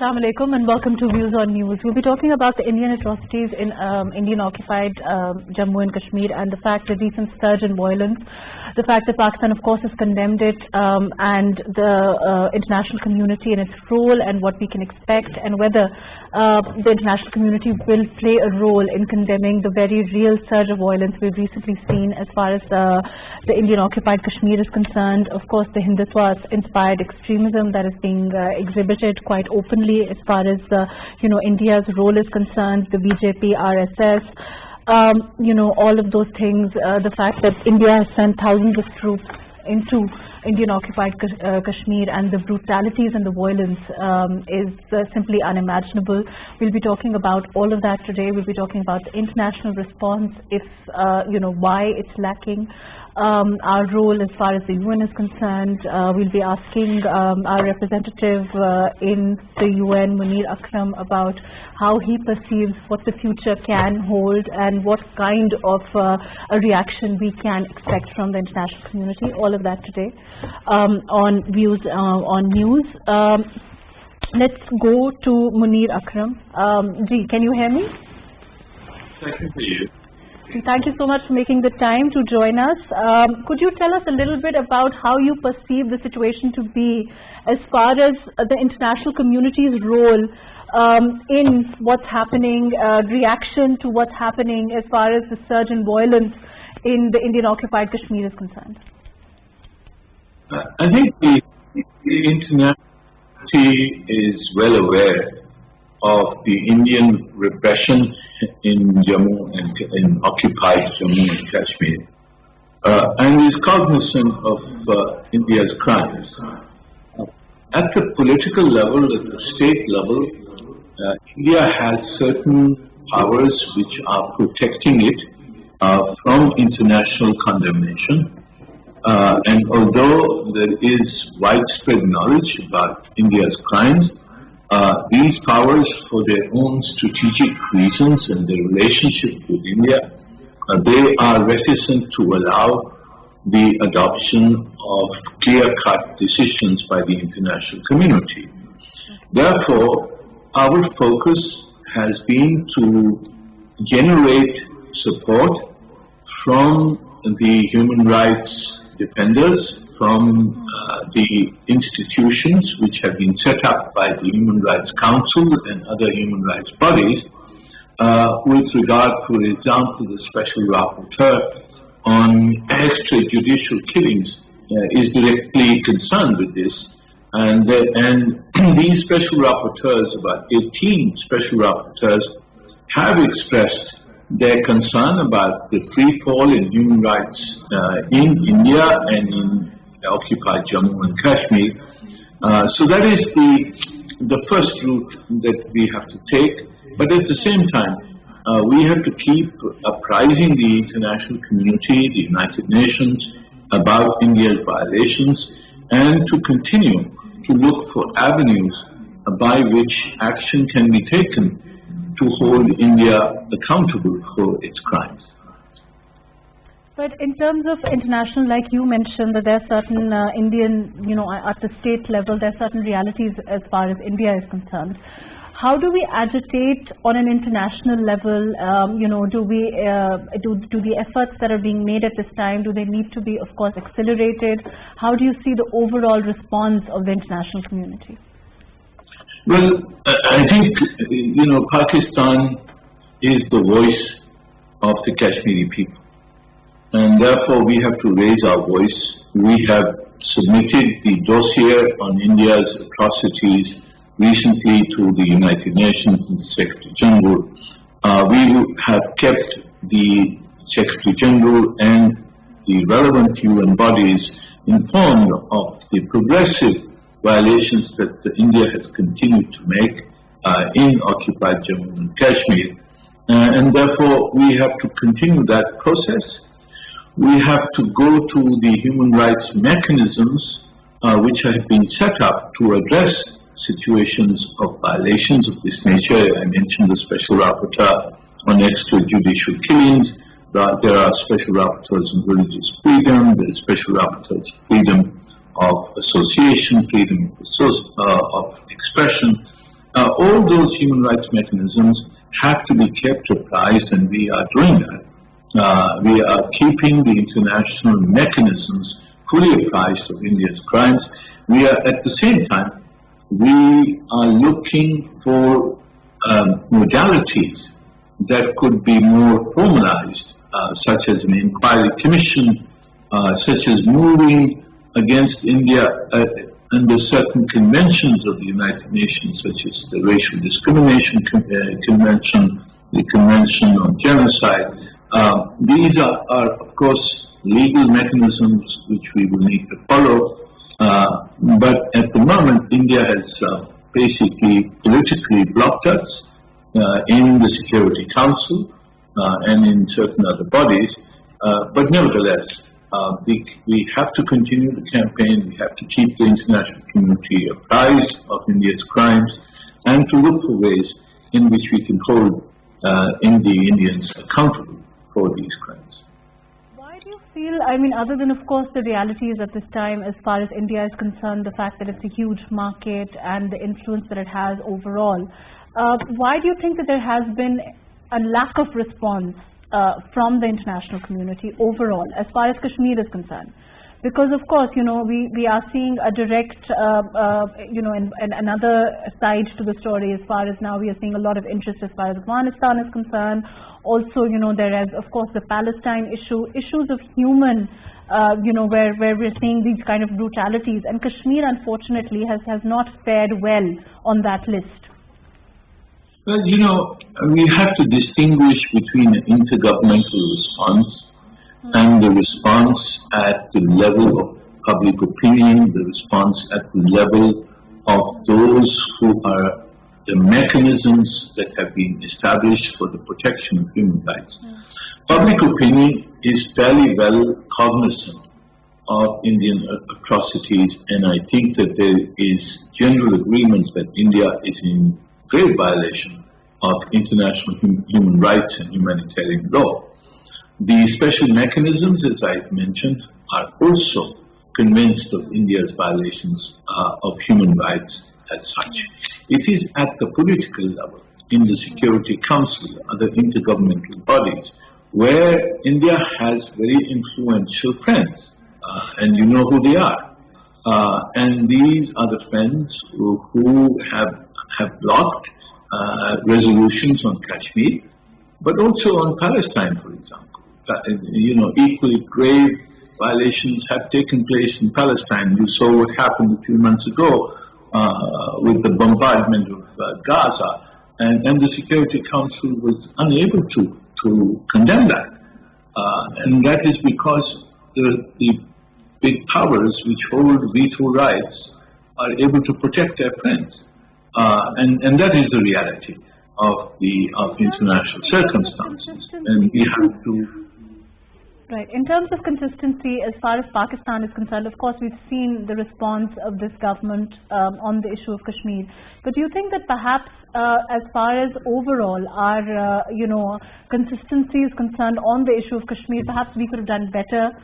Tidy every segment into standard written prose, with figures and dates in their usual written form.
Assalamu alaikum and welcome to Views on News. We'll be talking about the Indian atrocities in Indian-occupied Jammu and Kashmir and the fact that recent surge in violence, the fact that Pakistan of course has condemned it, and the international community and its role and what we can expect, and whether the international community will play a role in condemning the very real surge of violence we've recently seen as far as the Indian-occupied Kashmir is concerned. Of course, the Hindutva-inspired extremism that is being exhibited quite openly as far as India's role is concerned, the BJP, RSS, all of those things, the fact that India has sent thousands of troops into Indian-occupied Kashmir, and the brutalities and the violence is simply unimaginable. We'll be talking about all of that today. We'll be talking about the international response, if why it's lacking, our role as far as the UN is concerned. We'll be asking our representative in the UN, Munir Akram, about how he perceives what the future can hold and what kind of a reaction we can expect from the international community. All of that today on Views on News. Let's go to Munir Akram. Ji, can you hear me? I can hear you. Thank you so much for making the time to join us. Could you tell us a little bit about how you perceive the situation to be as far as the international community's role in what's happening, reaction to what's happening as far as the surge in violence in the Indian-occupied Kashmir is concerned? I think the international community is well aware of the Indian repression in Jammu and in occupied Jammu and Kashmir, and is cognizant of India's crimes. At the political level, at the state level, India has certain powers which are protecting it from international condemnation. And although there is widespread knowledge about India's crimes, these powers, for their own strategic reasons and their relationship with India, they are reticent to allow the adoption of clear-cut decisions by the international community. Therefore, our focus has been to generate support from the human rights defenders, from the institutions which have been set up by the Human Rights Council and other human rights bodies, with regard, for example, the Special Rapporteur on extrajudicial killings is directly concerned with this. And these Special Rapporteurs, about 18 Special Rapporteurs, have expressed their concern about the free fall in human rights in India and in occupied Jammu and Kashmir. So that is the first route that we have to take. But at the same time, we have to keep apprising the international community, the United Nations, about India's violations, and to continue to look for avenues by which action can be taken to hold India accountable for its crimes. But in terms of international, like you mentioned, that there are certain Indian, at the state level, there are certain realities as far as India is concerned. How do we agitate on an international level? Do the efforts that are being made at this time, do they need to be, of course, accelerated? How do you see the overall response of the international community? Well, I think, Pakistan is the voice of the Kashmiri people. And therefore, we have to raise our voice. We have submitted the dossier on India's atrocities recently to the United Nations and the Secretary General. We have kept the Secretary General and the relevant UN bodies informed of the progressive violations that India has continued to make in occupied Jammu and Kashmir. And therefore, we have to continue that process. We have to go to the human rights mechanisms which have been set up to address situations of violations of this nature. I mentioned the Special Rapporteur on extrajudicial killings. There are Special Rapporteurs on religious freedom. There are Special Rapporteurs on freedom of association, freedom of expression. All those human rights mechanisms have to be kept apprised, and we are doing that. We are keeping the international mechanisms fully apprised of India's crimes. We are, at the same time, we are looking for modalities that could be more formalized, such as an inquiry commission, such as moving against India under certain conventions of the United Nations, such as the Racial Discrimination Convention, the Convention on Genocide. These are, of course, legal mechanisms which we will need to follow. But at the moment, India has basically politically blocked us in the Security Council and in certain other bodies. But nevertheless, we have to continue the campaign. We have to keep the international community apprised of India's crimes and to look for ways in which we can hold Indians accountable for these crimes. Why do you feel, I mean, other than of course the realities at this time as far as India is concerned, the fact that it's a huge market and the influence that it has overall, why do you think that there has been a lack of response from the international community overall as far as Kashmir is concerned? Because of course, you know, we are seeing a direct, you know, and another side to the story as far as now we are seeing a lot of interest as far as Afghanistan is concerned. Also, you know, there is of course the Palestine issue, issues of human, you know, where we're seeing these kind of brutalities, and Kashmir unfortunately has not fared well on that list. Well, you know, we have to distinguish between an intergovernmental response and the response at the level of public opinion, the response at the level of those who are the mechanisms that have been established for the protection of human rights. Public opinion is fairly well cognizant of Indian atrocities, and I think that there is general agreement that India is in grave violation of international human rights and humanitarian law. The special mechanisms, as I've mentioned, are also convinced of India's violations of human rights as such. It is at the political level, in the Security Council, other intergovernmental bodies, where India has very influential friends, and you know who they are. And these are the friends who have blocked resolutions on Kashmir, but also on Palestine, for example. You know, equally grave violations have taken place in Palestine. You saw what happened a few months ago with the bombardment of Gaza, and the Security Council was unable to condemn that. And that is because the big powers which hold veto rights are able to protect their friends. And that is the reality of international circumstances, and we have to. Right. In terms of consistency, as far as Pakistan is concerned, of course, we've seen the response of this government on the issue of Kashmir. But do you think that perhaps, as far as overall our, you know, consistency is concerned on the issue of Kashmir, perhaps we could have done better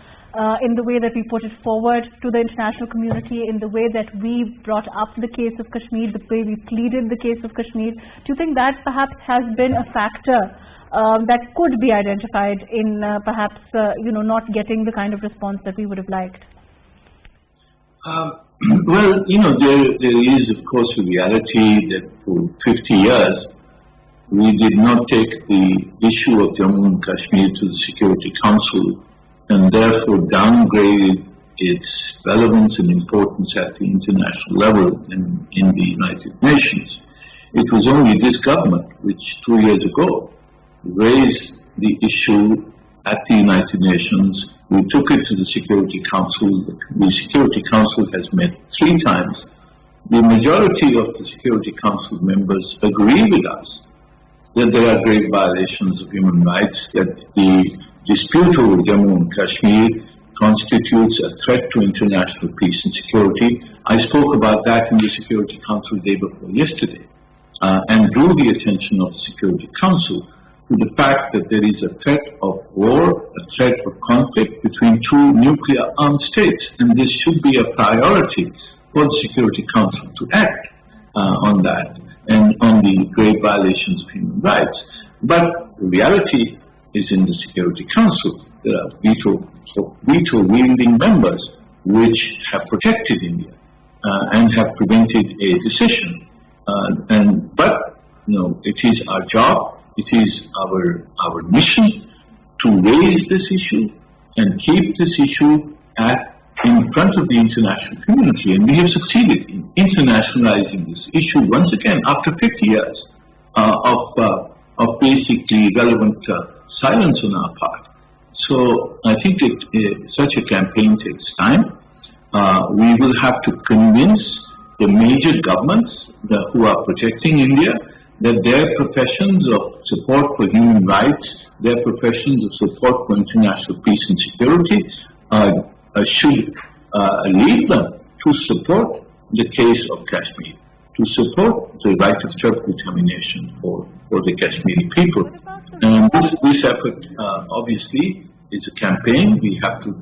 in the way that we put it forward to the international community, in the way that we brought up the case of Kashmir, the way we pleaded the case of Kashmir? Do you think that perhaps has been a factor that could be identified in perhaps, you know, not getting the kind of response that we would have liked? Well, you know, there is, of course, a reality that for 50 years, we did not take the issue of Jammu and Kashmir to the Security Council, and therefore downgraded its relevance and importance at the international level in the United Nations. It was only this government which 2 years ago raised the issue at the United Nations. We took it to the Security Council. The Security Council has met 3 times. The majority of the Security Council members agree with us that there are grave violations of human rights, that the dispute over Jammu and Kashmir constitutes a threat to international peace and security. I spoke about that in the Security Council day before yesterday, and drew the attention of the Security Council to the fact that there is a threat of war, a threat of conflict between 2 nuclear-armed states, and this should be a priority for the Security Council to act on that. and on the grave violations of human rights. But the reality is in the Security Council. There are veto-wielding members which have protected India and have prevented a decision. But it is our job, it is our mission to raise this issue and keep this issue in front of the international community. And we have succeeded in internationalizing this issue once again after 50 years of basically relevant silence on our part. So I think such a campaign takes time. We will have to convince the major governments who are protecting India that their professions of support for human rights, their professions of support for international peace and security should lead them to support the case of Kashmir, to support the right of self-determination for the Kashmiri people. And this effort obviously is a campaign. We have to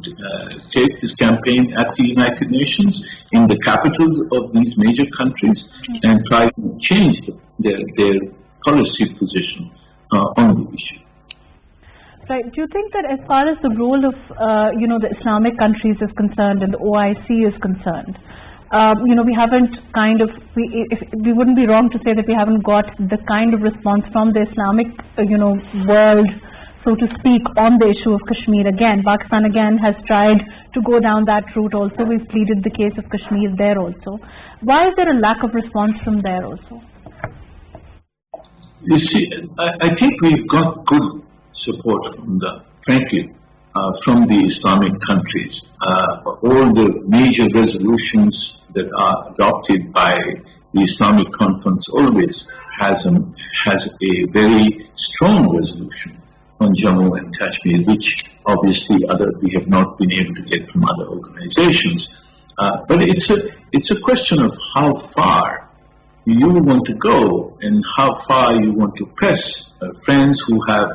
take this campaign at the United Nations, in the capitals of these major countries, and try to change their policy position on the issue. Right. Do you think that as far as the role of, the Islamic countries is concerned and the OIC is concerned, we haven't we wouldn't be wrong to say that we haven't got the kind of response from the Islamic, world, so to speak, on the issue of Kashmir again. Pakistan again has tried to go down that route also. We've pleaded the case of Kashmir there also. Why is there a lack of response from there also? You see, I think we've got good support from from the Islamic countries. All the major resolutions that are adopted by the Islamic Conference always has a very strong resolution on Jammu and Kashmir, which obviously we have not been able to get from other organizations. But it's a question of how far you want to go and how far you want to press friends who have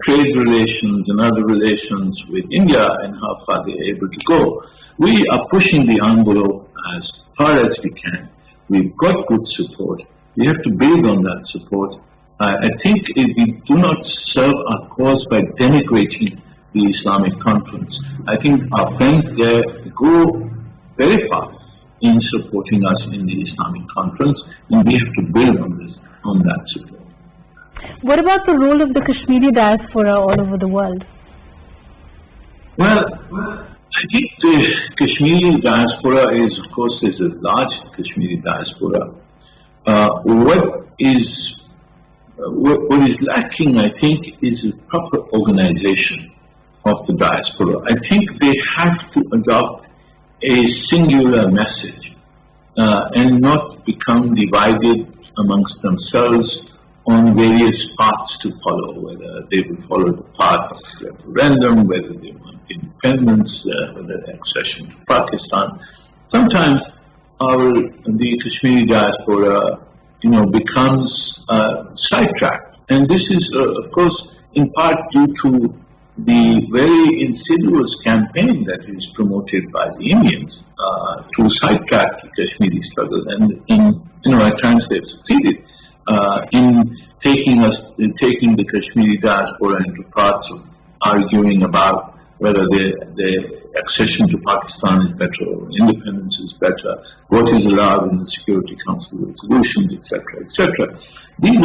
trade relations and other relations with India, and how far they're able to go. We are pushing the envelope as far as we can. We've got good support. We have to build on that support. I think we do not serve our cause by denigrating the Islamic Conference. I think our friends there go very far in supporting us in the Islamic Conference, and we have to build on that support. What about the role of the Kashmiri diaspora all over the world? Well, I think the Kashmiri diaspora is, of course, there's a large Kashmiri diaspora. What is lacking, I think, is a proper organization of the diaspora. I think they have to adopt a singular message and not become divided amongst themselves on various paths to follow, whether they will follow the path of referendum, whether they want independence, whether accession to Pakistan. Sometimes the Kashmiri diaspora, becomes sidetracked, and this is, of course, in part due to the very insidious campaign that is promoted by the Indians to sidetrack the Kashmiri struggle, and at times they've succeeded in taking the Kashmiri diaspora into parts of arguing about whether the accession to Pakistan is better or independence is better, what is allowed in the Security Council resolutions, etc., etc. These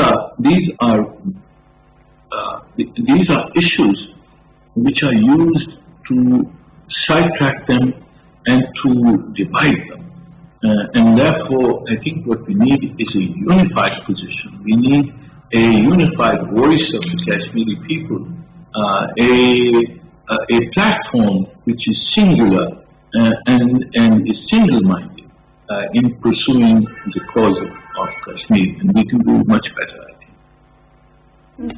are issues which are used to sidetrack them and to divide them. And therefore, I think what we need is a unified position. We need a unified voice of the Kashmiri people, a platform which is singular and is single-minded in pursuing the cause of Kashmir, and we can do much better, I think.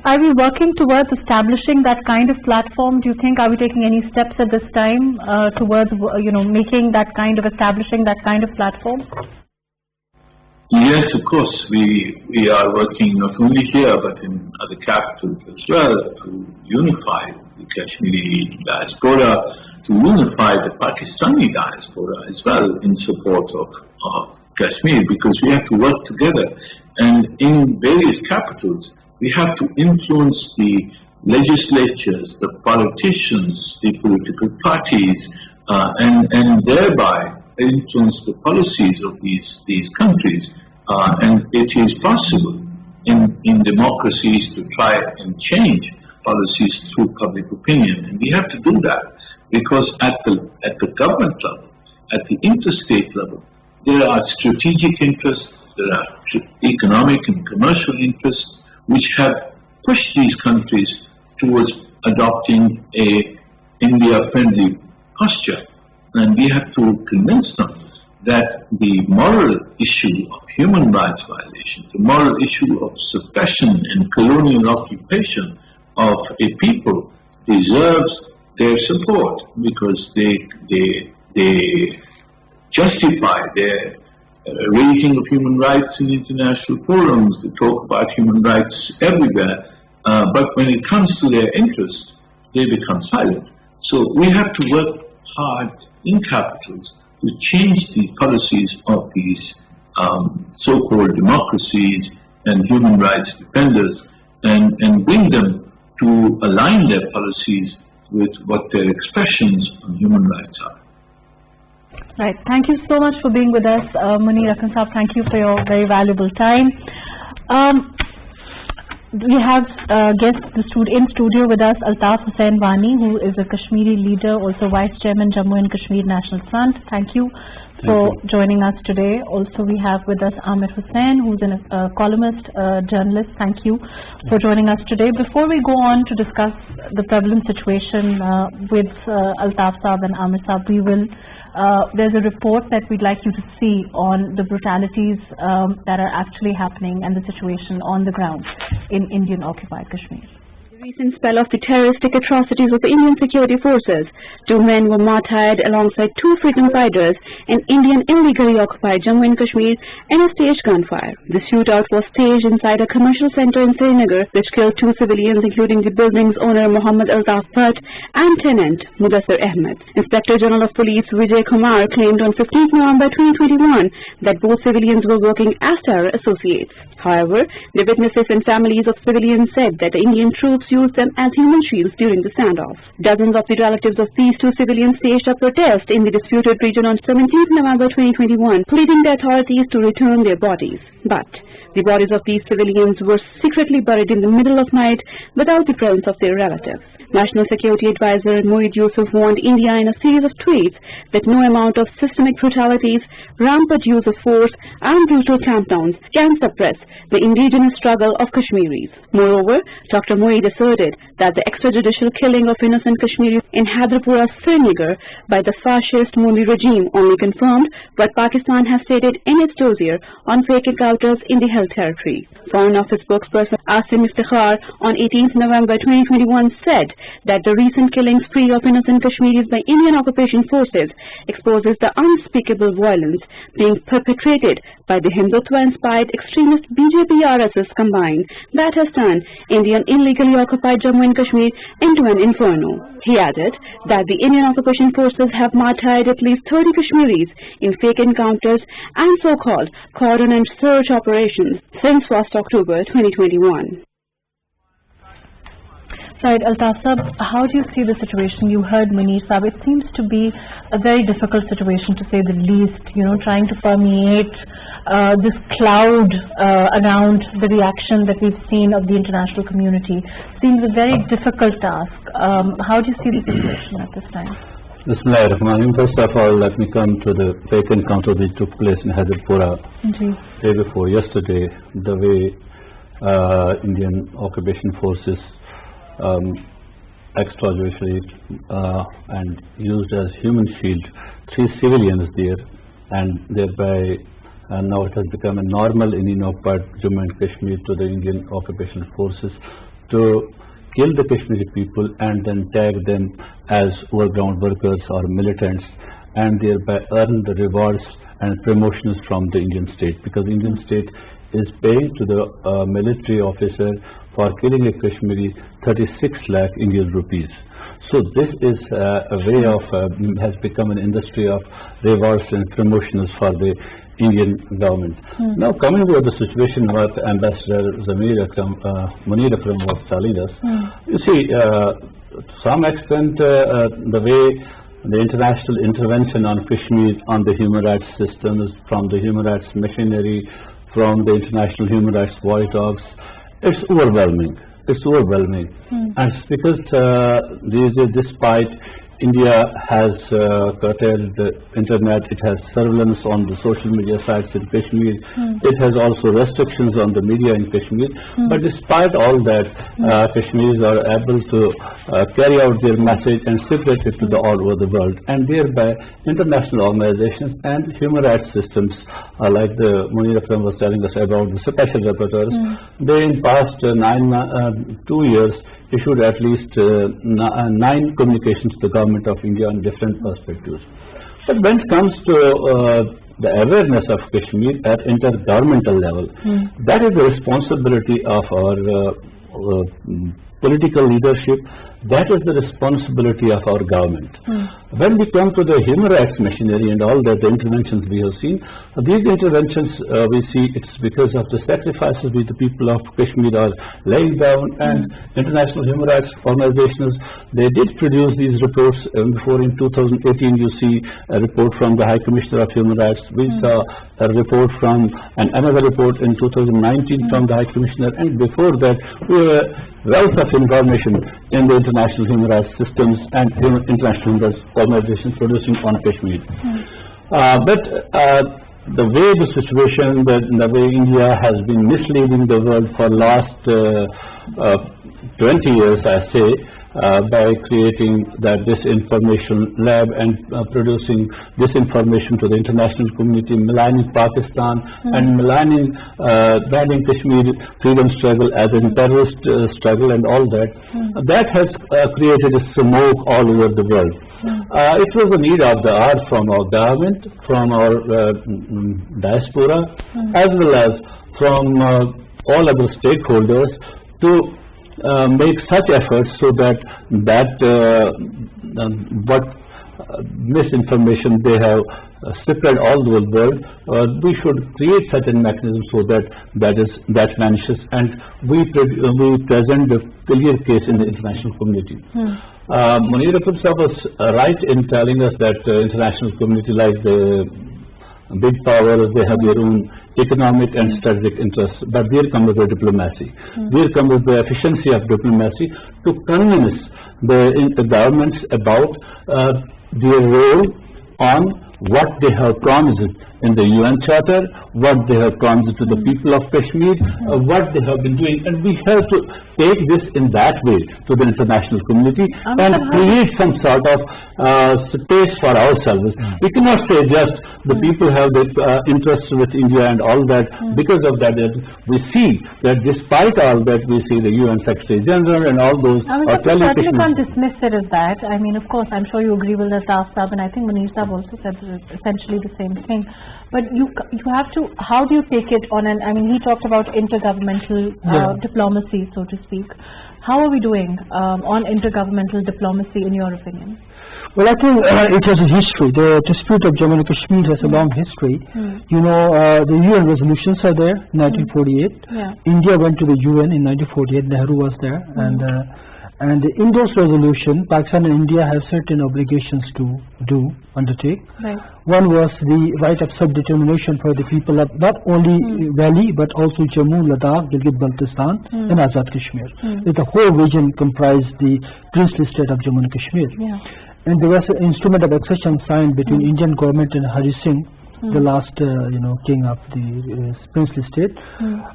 Are we working towards establishing that kind of platform? Do you think, are we taking any steps at this time towards, making that kind of, establishing that kind of platform? Yes, of course. We are working not only here but in other capitals as well to unify the Kashmiri diaspora, to unify the Pakistani diaspora as well in support of Kashmir, because we have to work together. And in various capitals, we have to influence the legislatures, the politicians, the political parties, and thereby influence the policies of these countries. And it is possible in democracies to try and change policies through public opinion. And we have to do that because at the government level, at the interstate level, there are strategic interests, there are economic and commercial interests which have pushed these countries towards adopting a India-friendly posture. And we have to convince them that the moral issue of human rights violations, the moral issue of suppression and colonial occupation of a people deserves their support because they justify their raising of human rights in international forums. They talk about human rights everywhere, but when it comes to their interests, they become silent. So we have to work hard in capitals to change the policies of these so-called democracies and human rights defenders and bring them to align their policies with what their expressions on human rights are. Right. Thank you so much for being with us, Munir Akram Saab. Thank you for your very valuable time. We have guests in studio with us, Altaf Hussain Wani, who is a Kashmiri leader, also Vice Chairman, Jammu and Kashmir National Front. Thank you for joining us today. Also, we have with us Amir Hussain, who's a columnist, journalist. Thank you for joining us today. Before we go on to discuss the prevalent situation with Altaf Saab and Amir Saab, we will there's a report that we'd like you to see on the brutalities that are actually happening and the situation on the ground in Indian-occupied Kashmir. The recent spell of the terroristic atrocities of the Indian security forces, 2 men were martyred alongside 2 freedom fighters in Indian illegally occupied Jammu and Kashmir in a staged gunfire. The shootout was staged inside a commercial center in Srinagar, which killed 2 civilians, including the building's owner Muhammad Altaf Bhatt and tenant Mudassir Ahmed. Inspector General of Police Vijay Kumar claimed on 15th November 2021 that both civilians were working as terror associates. However, the witnesses and families of civilians said that the Indian troops used them as human shields during the standoff. Dozens of the relatives of these 2 civilians staged a protest in the disputed region on 17th November 2021, pleading the authorities to return their bodies. But the bodies of these civilians were secretly buried in the middle of night without the presence of their relatives. National Security Advisor Moeed Yusuf warned India in a series of tweets that no amount of systemic brutalities, rampant use of force and brutal clampdowns can suppress the indigenous struggle of Kashmiris. Moreover, Dr. Moeed asserted that the extrajudicial killing of innocent Kashmiris in Hyderpura, Srinagar by the fascist Modi regime only confirmed what Pakistan has stated in its dossier on fake encounters in the held territory. Foreign Office spokesperson Asim Iftikhar on 18th November 2021 said that the recent killing spree of innocent Kashmiris by Indian occupation forces exposes the unspeakable violence being perpetrated by the Hindutva-inspired extremist BJP-RSS combined that has turned Indian illegally occupied Jammu and Kashmir into an inferno. He added that the Indian occupation forces have martyred at least 30 Kashmiris in fake encounters and so-called cordon and search operations since 1st October 2021. Right, Altaf Saab, how do you see the situation? You heard Munir Saab. It seems to be a very difficult situation, to say the least, trying to permeate this cloud around the reaction that we've seen of the international community. Seems a very difficult task. How do you see the situation at this time? Bismillahirrahmanirrahim. First of all, let me come to the fake encounter which took place in Hyderpura day before yesterday. The way Indian occupation forces extrajudicially and used as human shield 3 civilians there, and thereby now it has become a normal in occupied Jammu and Kashmir to the Indian occupation forces to kill the Kashmiri people and then tag them as overground workers or militants, and thereby earn the rewards and promotions from the Indian state, because the Indian state is paying to the military officer for killing a Kashmiri 36 lakh Indian rupees. So this is a way of, has become an industry of rewards and promotions for the Indian government. Now coming to the situation what Ambassador Munir Akram was telling us, you see, to some extent the way the international intervention on Kashmir, on the human rights systems, from the human rights machinery, from the international human rights watchdogs, it's overwhelming. It's overwhelming. And it's because despite India has curtailed the internet, it has surveillance on the social media sites in Kashmir, it has also restrictions on the media in Kashmir, but despite all that, Kashmiris are able to carry out their message and circulate it to the all over the world, and thereby international organizations and human rights systems, like the Munir Akram was telling us about the special rapporteurs, they in past 2 years issued at least 9 communications to the government of India on different perspectives. But when it comes to the awareness of Kashmir at intergovernmental level, that is the responsibility of our political leadership, that is the responsibility of our government. When we come to the human rights machinery and all that, the interventions we have seen, these interventions we see it's because of the sacrifices which the people of Kashmir are laying down, and international human rights organizations, they did produce these reports before. In 2018 you see a report from the High Commissioner of Human Rights, we saw a report from, and another report in 2019 from the High Commissioner, and before that we were wealth of information in the international human rights systems and international human rights organizations producing on Kashmir. But the way the situation, the way India has been misleading the world for last 20 years, I say, by creating that disinformation lab and producing disinformation to the international community, maligning Pakistan and maligning branding Kashmir freedom struggle as a terrorist struggle and all that, that has created a smoke all over the world. It was a need of the hour from our government, from our diaspora, as well as from all other stakeholders to make such efforts so that what misinformation they have spread all over the world, we should create such a mechanism so that vanishes, and we present the clear case in the international community. Munir Akram was right in telling us that international community, like the big powers, they have their own economic and strategic interests, but there comes the diplomacy. There comes the efficiency of diplomacy to convince the governments about their role on what they have promised in the UN Charter, what they have promised to the people of Kashmir, what they have been doing, and we have to take this in that way to the international community and create some sort of space for ourselves. We cannot say just the people have the interest with India and all that. Because of that, we see that despite all that, we see the UN Secretary General and all those are telling Kashmir. You can't dismiss it as that. I mean, of course, I'm sure you agree with Azaf Saab, and I think Munir Saab also said essentially the same thing. But you have to, how do you take it on an, I mean, he talked about intergovernmental diplomacy, so to speak. How are we doing on intergovernmental diplomacy, in your opinion? Well, I think it has a history. The dispute of Jammu and Kashmir has a long history. You know, the UN resolutions are there, 1948. India went to the UN in 1948. Nehru was there, and in those resolutions, Pakistan and India have certain obligations to undertake. One was the right of self-determination for the people of not only Valley but also Jammu, Ladakh, Gilgit-Baltistan and Azad Kashmir. The whole region comprised the princely state of Jammu and Kashmir. And there was an instrument of accession signed between Indian government and Hari Singh, the last king of the princely state,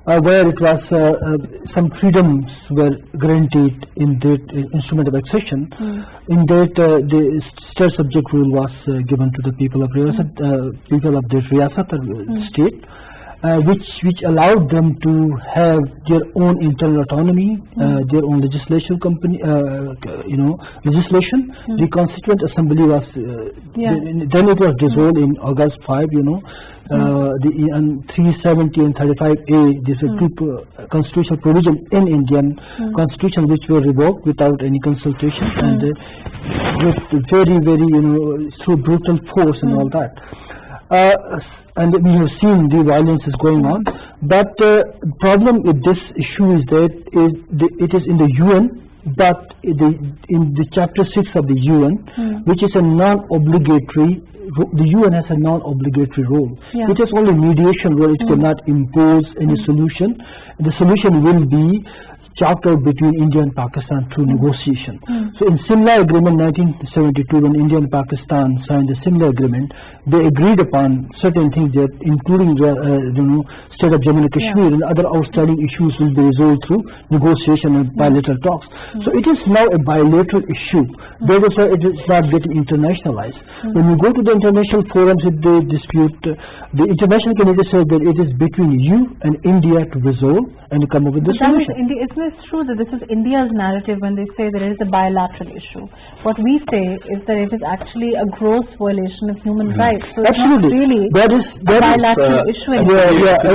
where it was some freedoms were guaranteed in that instrument of accession. In that the state subject rule was given to the people of the Riyasat state, which allowed them to have their own internal autonomy, their own legislation legislation. The Constituent Assembly was then it was dissolved in August 5. The 370 and 35A. These are two constitutional provisions in Indian Constitution which were revoked without any consultation and with very through brutal force and all that. and we have seen the violence is going on. But problem with this issue is that it is in the UN, but in the Chapter 6 of the UN, which is a non-obligatory. The UN has a non-obligatory role. It has only mediation role. It cannot impose any solution. The solution will be chalked out between India and Pakistan through negotiation. So in Simla Agreement 1972, when India and Pakistan signed the Simla Agreement, they agreed upon certain things that including the state of Jammu and Kashmir and other outstanding issues will be resolved through negotiation and bilateral talks. So it is now a bilateral issue. That is why it is not getting internationalized. When you go to the international forums with the dispute, the international community says that it is between you and India to resolve and come up with the solution. Isn't it true that this is India's narrative when they say that it is a bilateral issue? What we say is that it is actually a gross violation of human rights. So Absolutely. It's not really that is bilateral issue.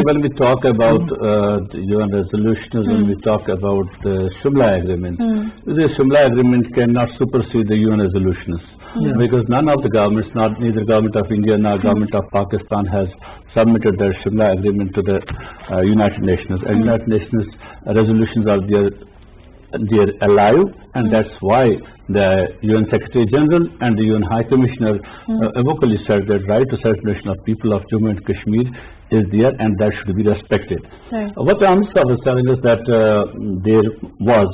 When we talk about the UN resolutions, when we talk about the Simla Agreement, the Simla Agreement cannot supersede the UN resolutions. Because none of the governments, neither government of India nor government of Pakistan has submitted their Simla Agreement to the United Nations. And United Nations resolutions are there alive, and that's why the UN Secretary General and the UN High Commissioner vocally said that right to self-determination of people of Jammu and Kashmir is there, and that should be respected. What the Minister was telling us that there was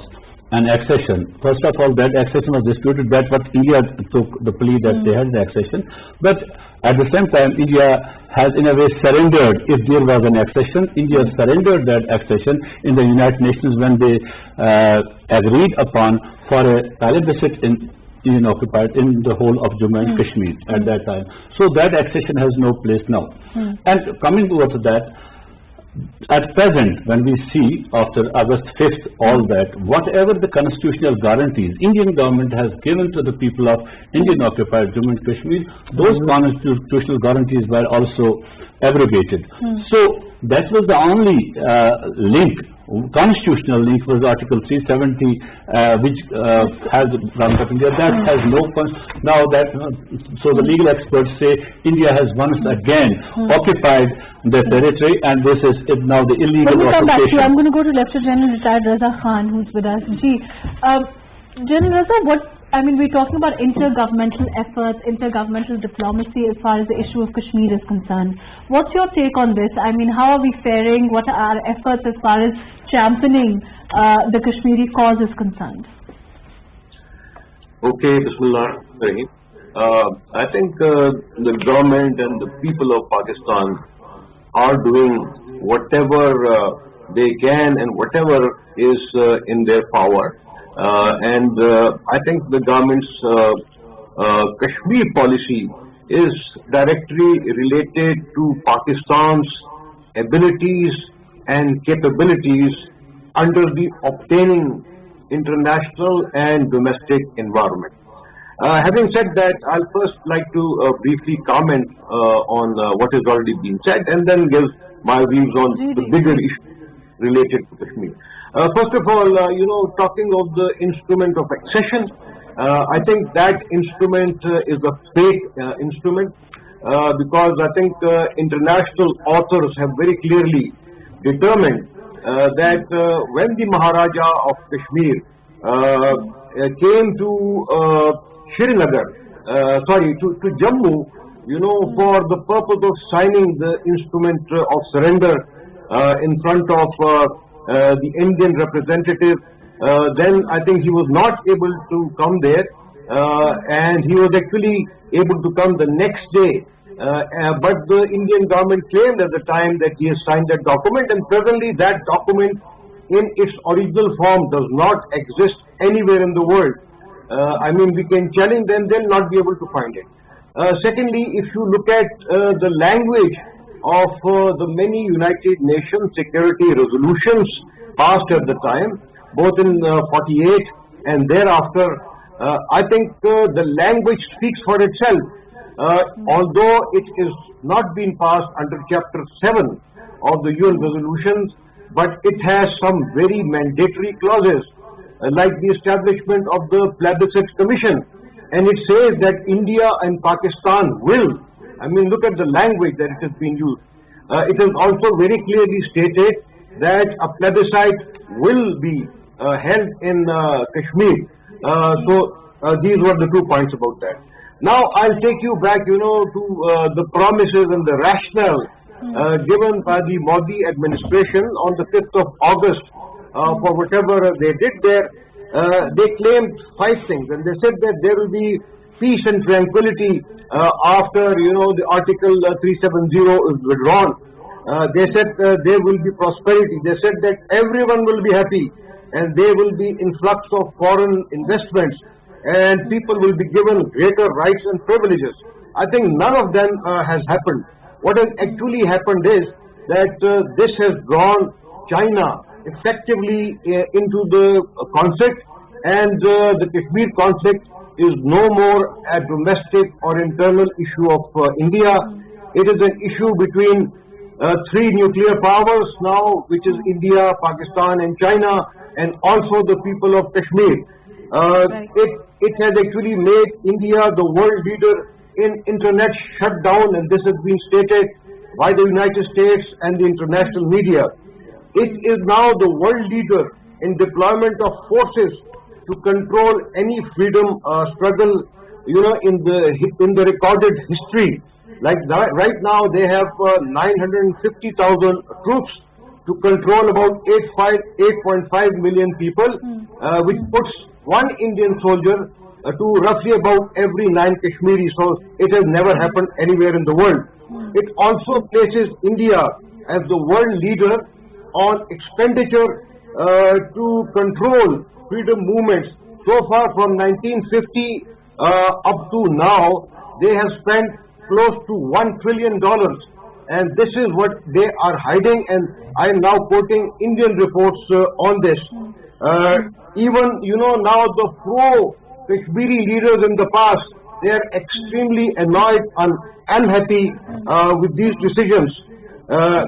an accession. First of all, that accession was disputed. That's what India took the plea that they had the accession. But at the same time, India has in a way surrendered. If there was an accession, India surrendered that accession in the United Nations when they agreed upon for a pilot visit in Indian occupied in the whole of Jammu and Kashmir at that time. So that accession has no place now. And coming towards that, at present, when we see after August 5th all that, whatever the constitutional guarantees Indian government has given to the people of Indian occupied Jammu and Kashmir, those constitutional guarantees were also abrogated. So that was the only link, constitutional link, was Article 370, which has the government of India. That has no now that so the legal experts say India has once again occupied the territory, and this is now the illegal occupation. I'm going to go to Lieutenant General retired Raza Khan, who's with us. General Raza, we're talking about intergovernmental efforts, intergovernmental diplomacy as far as the issue of Kashmir is concerned. What's your take on this? How are we faring? What are our efforts as far as championing the Kashmiri cause is concerned? Okay, Bismillah. I think the government and the people of Pakistan are doing whatever they can and whatever is in their power. And I think the government's Kashmir policy is directly related to Pakistan's abilities and capabilities under the obtaining international and domestic environment. Having said that, I'll first like to briefly comment on what has already been said and then give my views on the bigger issues related to Kashmir. First of all, talking of the instrument of accession, I think that instrument is a fake instrument because I think international authors have very clearly determined that when the Maharaja of Kashmir came to to Jammu, for the purpose of signing the instrument of surrender in front of the Indian representative, then I think he was not able to come there, and he was actually able to come the next day. But the Indian government claimed at the time that he has signed that document, and presently that document in its original form does not exist anywhere in the world. We can challenge them, they'll not be able to find it. Secondly, if you look at the language of the many United Nations security resolutions passed at the time, both in 48 and thereafter, I think the language speaks for itself. Although it is not been passed under Chapter 7 of the UN resolutions, but it has some very mandatory clauses, like the establishment of the Plebiscite Commission, and it says that India and Pakistan will, I mean, look at the language that it has been used. It is also very clearly stated that a plebiscite will be held in Kashmir. These were the 2 points about that. Now I'll take you back, to the promises and the rationale given by the Modi administration on the 5th of August for whatever they did there. They claimed 5 things, and they said that there will be peace and tranquility after, the Article 370 is withdrawn. They said there will be prosperity. They said that everyone will be happy, and there will be influx of foreign investments, and people will be given greater rights and privileges. I think none of them has happened. What has actually happened is that this has drawn China effectively into the conflict, and the Kashmir conflict is no more a domestic or internal issue of India. It is an issue between 3 nuclear powers now, which is India, Pakistan and China, and also the people of Kashmir. It has actually made India the world leader in internet shutdown, and this has been stated by the United States and the international media. It is now the world leader in deployment of forces to control any freedom struggle, in the recorded history. Like right now, they have 950,000 troops to control about 8.5 million people, which puts 1 Indian soldier to roughly about every 9 Kashmiris. So it has never happened anywhere in the world. It also places India as the world leader on expenditure to control freedom movements. So far from 1950 up to now, they have spent close to $1 trillion, and this is what they are hiding, and I am now quoting Indian reports on this. Even now the pro-Kashmiri leaders in the past, they are extremely annoyed and unhappy with these decisions.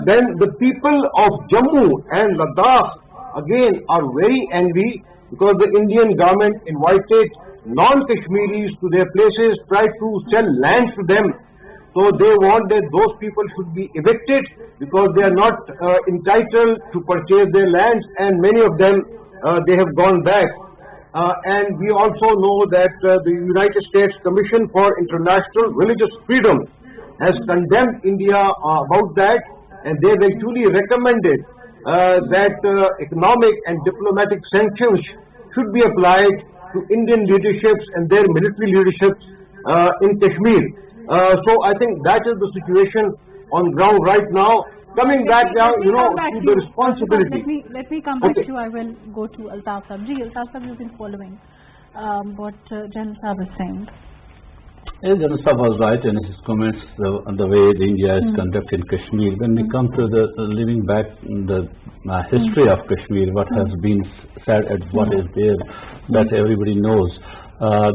Then the people of Jammu and Ladakh again are very angry because the Indian government invited non-Kashmiris to their places, tried to sell land to them. So they want that those people should be evicted because they are not entitled to purchase their lands, and many of them they have gone back. And we also know that the United States Commission for International Religious Freedom has condemned India about that, and they have actually recommended that economic and diplomatic sanctions should be applied to Indian leaderships and their military leaderships in Kashmir. So I think that is the situation on ground right now. Coming back now, to the responsibility. Let me come back to you. I will go to Altaf Sahib. Altaf Sahib, you've been following what General Sahib is saying. General Sahib was right in his comments on the way India is conducting Kashmir. When we come to the living back the history of Kashmir, what has been said and what is there, that everybody knows.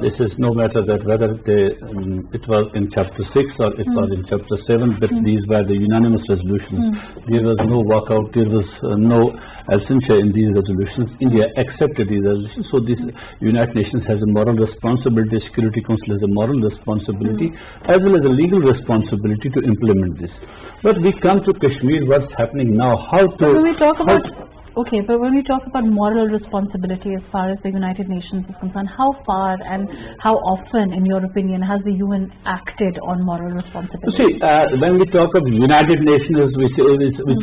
This is no matter that whether it was in chapter 6 or it was in chapter 7, but these were the unanimous resolutions. There was no walkout, there was no absentia in these resolutions. India accepted these resolutions. So this United Nations has a moral responsibility, the Security Council has a moral responsibility as well as a legal responsibility to implement this. But we come to Kashmir, what's happening now, how to... When we talk about... Okay, but when we talk about moral responsibility as far as the United Nations is concerned, how far and how often, in your opinion, has the UN acted on moral responsibility? See, when we talk of United Nations, we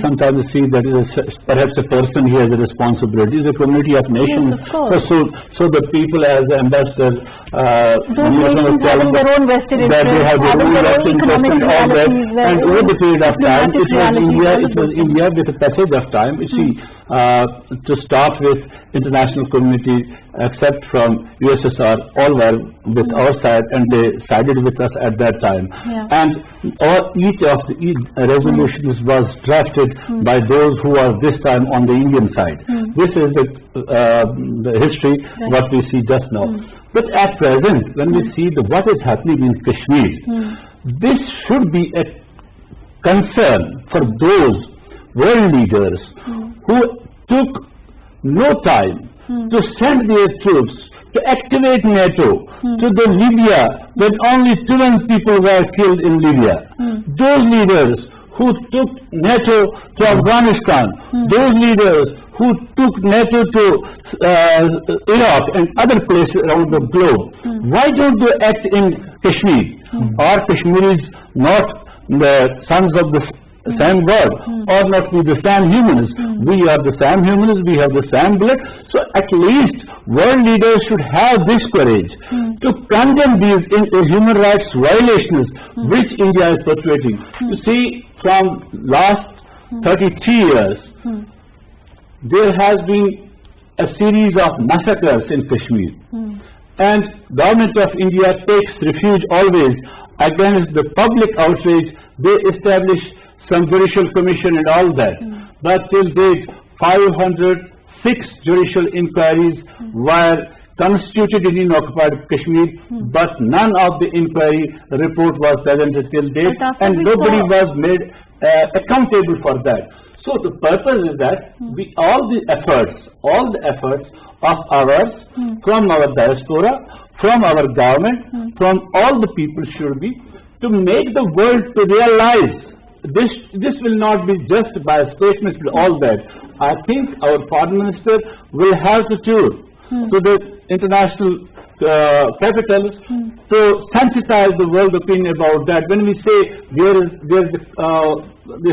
sometimes see that it is perhaps a person who has a responsibility. It's a community of nations. Yes, of course. So the people as ambassadors, those nations having their own vested interests, they have their own vested economic interests, and over the period of time, it was India with the passage of time. You see, to start with, international community, except from USSR, all were with our side, and they sided with us at that time. And each of the resolutions was drafted by those who are this time on the Indian side. This is the history, what we see just now. But at present, when we see what is happening in Kashmir, this should be a concern for those world leaders who took no time to send their troops, to activate NATO, to the Libya when only 7 people were killed in Libya. Those leaders who took NATO to Afghanistan, those leaders who took NATO to Iraq and other places around the globe, why don't they act in Kashmir? Are Kashmiris not the sons of the same God, or not we the same humans? We are the same humans, we have the same blood. So at least world leaders should have this courage to condemn these human rights violations which India is perpetrating. You see, from last 33 years, there has been a series of massacres in Kashmir, and government of India takes refuge always against the public outrage. They establish some judicial commission and all that, but till date 506 judicial inquiries were constituted in occupied Kashmir, but none of the inquiry report was presented till date, and nobody was made accountable for that. So the purpose is that all the efforts of ours, from our diaspora, from our government, from all the people should be to make the world to realize this will not be just by statements but all that. I think our foreign minister will have to tour to the international capitals to sensitize the world opinion about that. When we say there's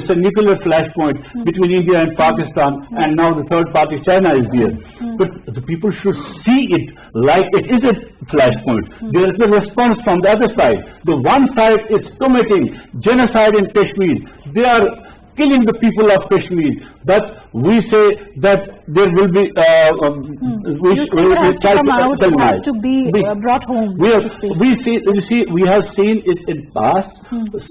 a nuclear flashpoint between India and Pakistan, and now the third party China is there, but the people should see it like it is a flashpoint. There is a response from the other side. The one side is committing genocide in Kashmir. They are killing the people of Kashmir, but we say that there will be to be brought home. We have seen it in past.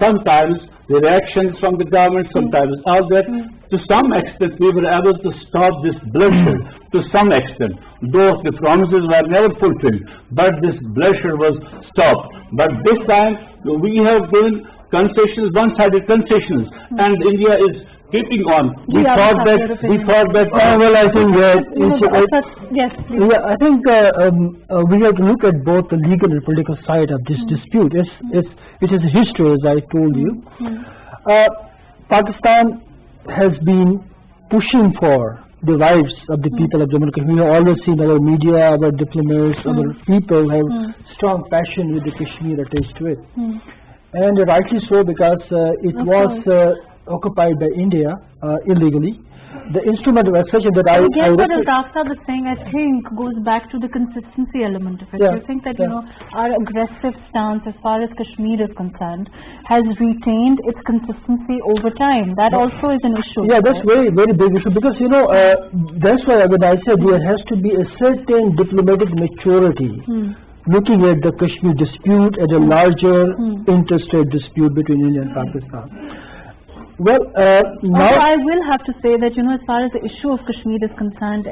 Sometimes the reactions from the government, sometimes all that. To some extent, we were able to stop this bloodshed. To some extent, though the promises were never fulfilled, but this bloodshed was stopped. But this time, we have given concessions, one-sided concessions, and India is keeping on. We thought that. Well, I think yes. I think we have to look at both the legal and political side of this dispute. It is a history, as I told you. Pakistan has been pushing for the rights of the people of Jammu and Kashmir. We have always seen our media, our diplomats, our people have strong passion with the Kashmir attached to it. And rightly so, because it was occupied by India illegally. The instrument of accession that I what Altaf was saying, I think, goes back to the consistency element of it. Yeah, you think that our aggressive stance as far as Kashmir is concerned has retained its consistency over time. That also is an issue. Yeah, that's very, very big issue, because that's why when I said there has to be a certain diplomatic maturity. Looking at the Kashmir dispute as a larger interstate dispute between India and Pakistan. Well, now also, I will have to say that as far as the issue of Kashmir is concerned,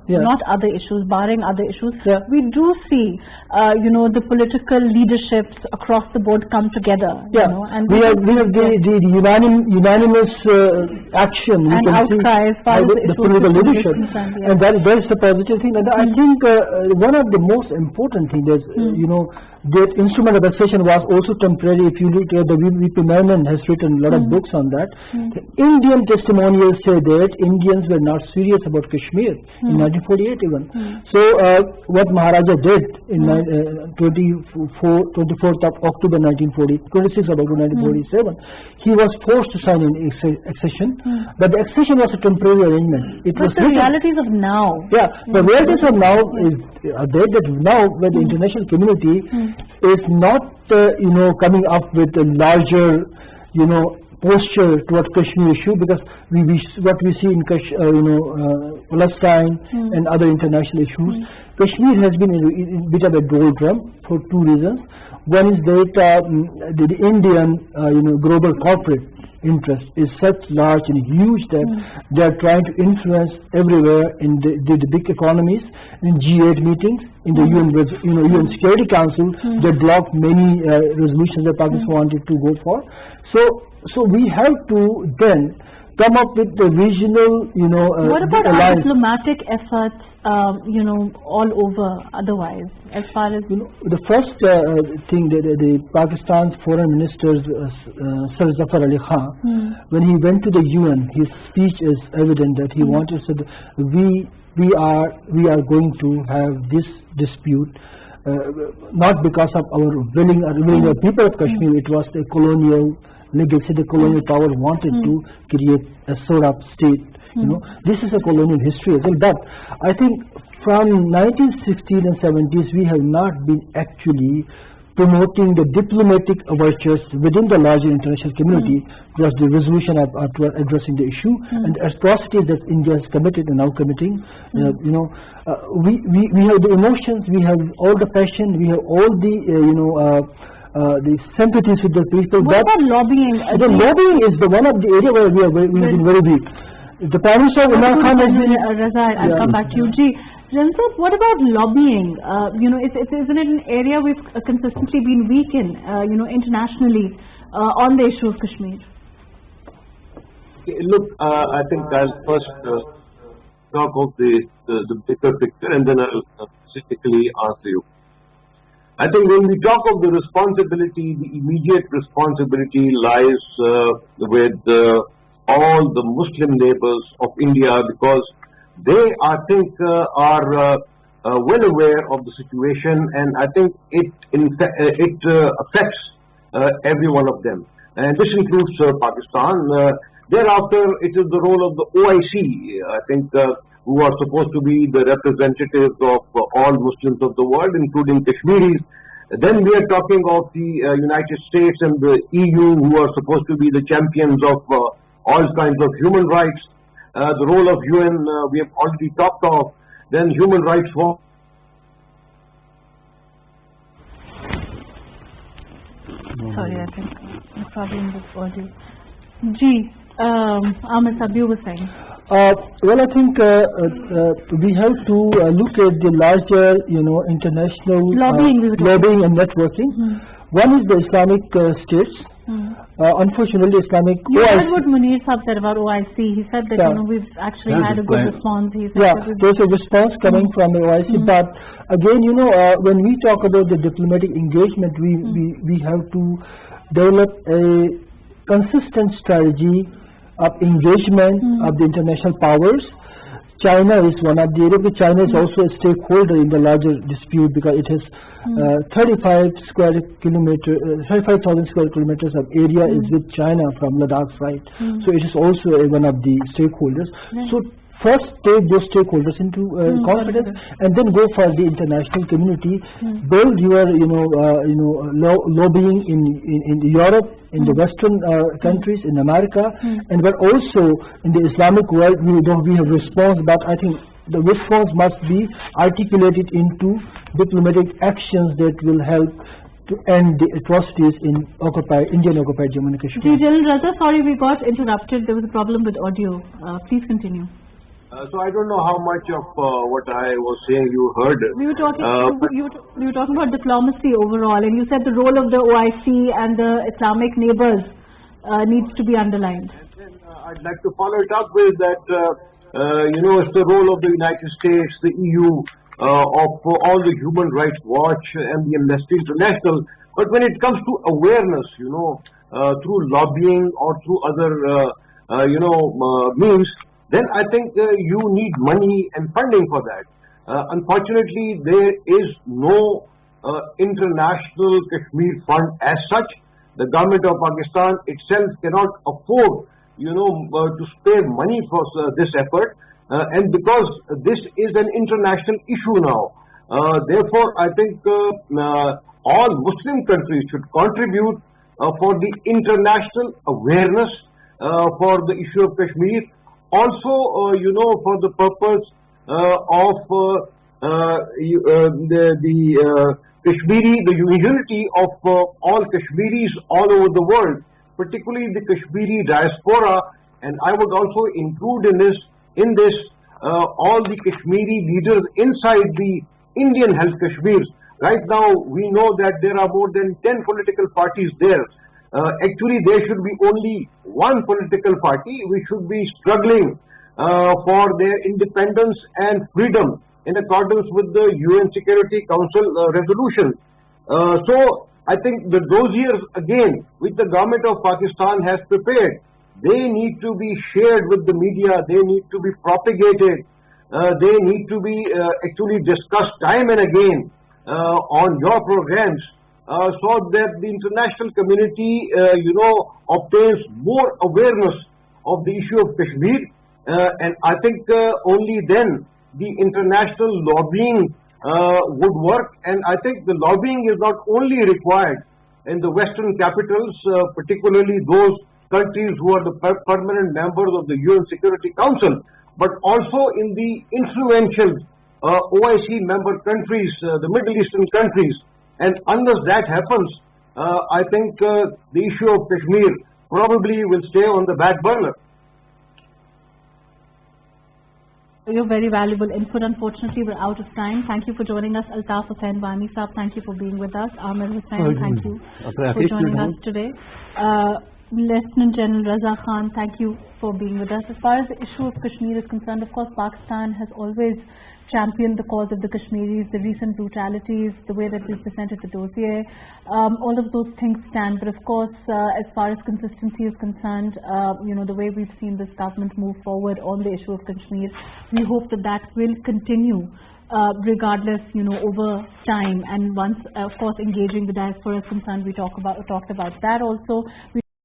not other issues, barring other issues, we do see the political leaderships across the board come together. And we have the unanimous action and outcry as far as the political leadership, and that's the positive thing. And I think one of the most important things is that instrument of accession was also temporary. If you look at the V.P. Menon has written a lot of books on that. The Indian testimonials say that Indians were not serious about Kashmir in 1948 even. So what Maharaja did in 24th of October 1940, 26th of October 1947, he was forced to sign an accession, but the accession was a temporary arrangement. But the realities of now. Yeah, the realities of now is that now when the international community is not coming up with a larger posture toward Kashmir issue, because what we see in Palestine and other international issues, Kashmir has been in a bit of a doldrum for two reasons. One is that the Indian global corporate interest is such large and huge that they are trying to influence everywhere in the big economies. In G8 meetings, in the UN Security Council, they blocked many resolutions that Pakistan wanted to go for. So we have to then come up with the regional, what about our diplomatic efforts you know, all over otherwise, as far as... You know, the first thing that the Pakistan's foreign minister, Sir Zafar Ali Khan, when he went to the UN, his speech is evident that he wanted, said, we are going to have this dispute, not because of our willing the people of Kashmir. It was the colonial legacy. The colonial power wanted to create a sort of state. You know, this is a colonial history as well. But I think from 1960s and 70s, we have not been actually promoting the diplomatic virtues within the larger international community towards the resolution of addressing the issue and the atrocities that India has committed and now committing. You know, we have the emotions, we have all the passion, we have all the the sympathies with the people. What about lobbying? The lobbying is the one of the area where we've been very weak. The Prime Minister of Imran Khan has been... I'll come back to you. Ji, Ramsad, what about lobbying? You know, isn't it an area we've consistently been weak in, you know, internationally on the issue of Kashmir? Look, I think I'll first talk of the bigger picture and then I'll specifically answer you. I think when we talk of the responsibility, the immediate responsibility lies with all the Muslim neighbors of India, because they, I think, are well aware of the situation, and I think it affects every one of them, and this includes Pakistan. Thereafter, it is the role of the OIC, I think, who are supposed to be the representatives of all Muslims of the world, including Kashmiris. Then we are talking of the United States and the EU, who are supposed to be the champions of all kinds of human rights. The role of UN, we have already talked of. Then human rights for... Sorry, I think the problem with audio. Ji, Ahmed Sabyu was saying. Well, I think we have to look at the larger, you know, international lobbying and networking. One is the Islamic states. Unfortunately, Islamic... You heard what Munir Saab said about OIC. He said that, you know, we've actually had a good response. He said there's a response coming from the OIC. But again, you know, when we talk about the diplomatic engagement, we have to develop a consistent strategy of engagement of the international powers. China is one of the areas, but China is also a stakeholder in the larger dispute because it has 35,000 square kilometers of area is with China from Ladakh side. So it is also one of the stakeholders. So first take those stakeholders into confidence, and then go for the international community. Build your, lobbying in Europe, in the Western countries, in America, and but also in the Islamic world. We have response, but I think the response must be articulated into diplomatic actions that will help to end the atrocities in Indian occupied Jammu and Kashmir. General Raza, sorry we got interrupted. There was a problem with audio. Please continue. So I don't know how much of what I was saying you heard. We were talking. We were talking about diplomacy overall, and you said the role of the OIC and the Islamic neighbors needs to be underlined. And then, I'd like to follow it up with that. It's the role of the United States, the EU, of all the Human Rights Watch and the Amnesty International. But when it comes to awareness, through lobbying or through other, means, then I think you need money and funding for that. Unfortunately, there is no international Kashmir fund as such. The government of Pakistan itself cannot afford, to spare money for this effort. And because this is an international issue now, therefore I think all Muslim countries should contribute for the international awareness for the issue of Kashmir. Also, for the purpose of the unity of all Kashmiris all over the world, particularly the Kashmiri diaspora, and I would also include in this all the Kashmiri leaders inside the Indian held Kashmir. Right now, we know that there are more than 10 political parties there. Actually, there should be only one political party. We should be struggling for their independence and freedom in accordance with the UN Security Council resolution. So I think the dossiers again which the government of Pakistan has prepared, they need to be shared with the media, they need to be propagated, they need to be actually discussed time and again on your programs, so that the international community, obtains more awareness of the issue of Kashmir, and I think only then the international lobbying would work. And I think the lobbying is not only required in the Western capitals, particularly those countries who are the permanent members of the UN Security Council, but also in the influential OIC member countries, the Middle Eastern countries. And unless that happens, I think the issue of Kashmir probably will stay on the back burner. Your very valuable input. Unfortunately, we're out of time. Thank you for joining us. Altaf Hussain Bani Saab, thank you for being with us. Amir Hussain, thank you for joining us today. Lieutenant General Raza Khan, thank you for being with us. As far as the issue of Kashmir is concerned, of course, Pakistan has always championed the cause of the Kashmiris, the recent brutalities, the way that we've presented the dossier. All of those things stand. But of course, as far as consistency is concerned, the way we've seen this government move forward on the issue of Kashmir, we hope that that will continue. Regardless, over time, and once, of course, engaging the diaspora is concerned, we talked about that also.